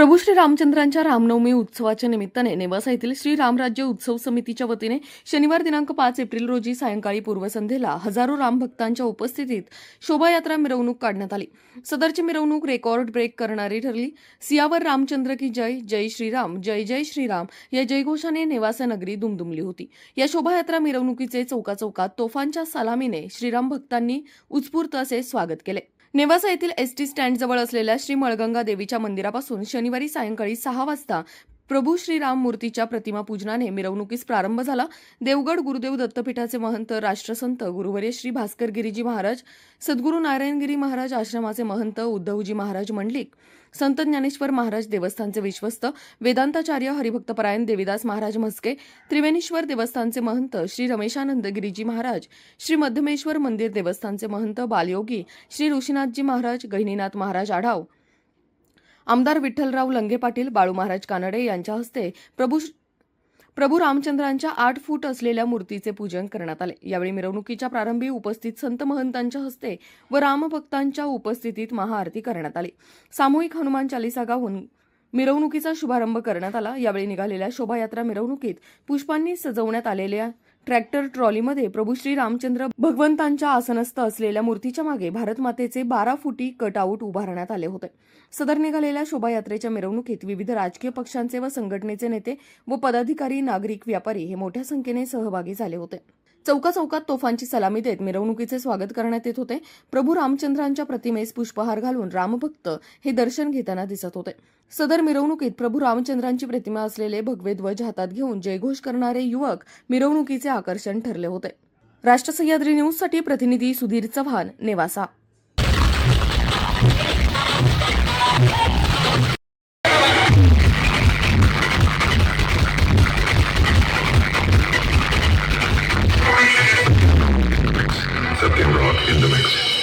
प्रभू श्री रामचंद्रांच्या रामनवमी उत्सवाच्या निमित्ताने नेवासा येथील श्री रामराज्य उत्सव समितीच्या वतीने शनिवार दिनांक 5 एप्रिल रोजी सायंकाळी पूर्वसंध्येला हजारो रामभक्तांच्या उपस्थितीत शोभायात्रा मिरवणूक काढण्यात आली. सदरची मिरवणूक रेकॉर्ड ब्रेक करणारी ठरली. सियावर रामचंद्र की जय, जय श्रीराम, जय जय श्रीराम या जयघोषाने नेवासा नगरी दुमदुमली होती. या शोभायात्रा मिरवणुकीचे चौकाचौकात तोफांच्या सलामीने श्रीराम भक्तांनी उत्स्फूर्त असे स्वागत केले. नेवासा येथील एसटी स्टँडजवळ असलेल्या श्री मळगंगा देवीच्या मंदिरापासून शनिवारी सायंकाळी 6 वाजता प्रभू श्रीराम मूर्तीच्या प्रतिमा पूजनाने मिरवणुकीस प्रारंभ झाला. देवगड गुरुदेव दत्तपीठाचे महंत राष्ट्रसंत गुरुवर्य श्री भास्कर गिरीजी महाराज, सद्गुरू नारायणगिरी महाराज आश्रमाचे महंत उद्धवजी महाराज मंडलिक, संत ज्ञानेश्वर महाराज देवस्थानचे विश्वस्त, वेदांताचार्य हरिभक्तपरायण देवीदास महाराज म्हस्के, त्रिवेणीश्वर देवस्थानचे महंत श्री रमेशानंद गिरीजी महाराज, श्री मध्यमेश्वर मंदिर देवस्थानचे महंत बालयोगी श्री ऋषीनाथजी महाराज, गहिनीनाथ महाराज आढाव, आमदार विठ्ठलराव लंगे पाटील, बाळू महाराज कानडे यांच्या हस्ते प्रभू रामचंद्रांच्या 8 फूट असलेल्या मूर्तीचे पूजन करण्यात आले. यावेळी मिरवणुकीच्या प्रारंभी उपस्थित संत महंतांच्या हस्ते व रामभक्तांच्या उपस्थितीत महाआरती करण्यात आली. सामूहिक हनुमान चालिसा गाऊन मिरवणुकीचा शुभारंभ करण्यात आला. यावेळी निघालेल्या शोभायात्रा मिरवणुकीत पुष्पांनी सजवण्यात आलेल्या ट्रॅक्टर ट्रॉलीमध्ये प्रभू श्री रामचंद्र भगवंतांच्या आसनस्थ असलेल्या मूर्तीच्या मागे भारतमातेचे 12 फुटी कटआउट उभारण्यात आले होते. सदर निघालेल्या शोभायात्रेच्या मिरवणुकीत विविध राजकीय पक्षांचे व संघटनेचे नेते व पदाधिकारी, नागरिक, व्यापारी हे मोठ्या संख्येने सहभागी झाले होते. चौकाचौकात तोफांची सलामी देत मिरवणुकीचे स्वागत करण्यात येत होते. प्रभू रामचंद्रांच्या प्रतिमेस पुष्पहार घालून रामभक्त हे दर्शन घेताना दिसत होते. सदर मिरवणुकीत प्रभू रामचंद्रांची प्रतिमा असलेले भगवे ध्वज हातात घेऊन जयघोष करणारे युवक मिरवणुकीचे आकर्षण ठरले होते. राष्ट्र सह्याद्री न्यूजसाठी प्रतिनिधी Sudhir Chavan, Nevasa. September in the mix.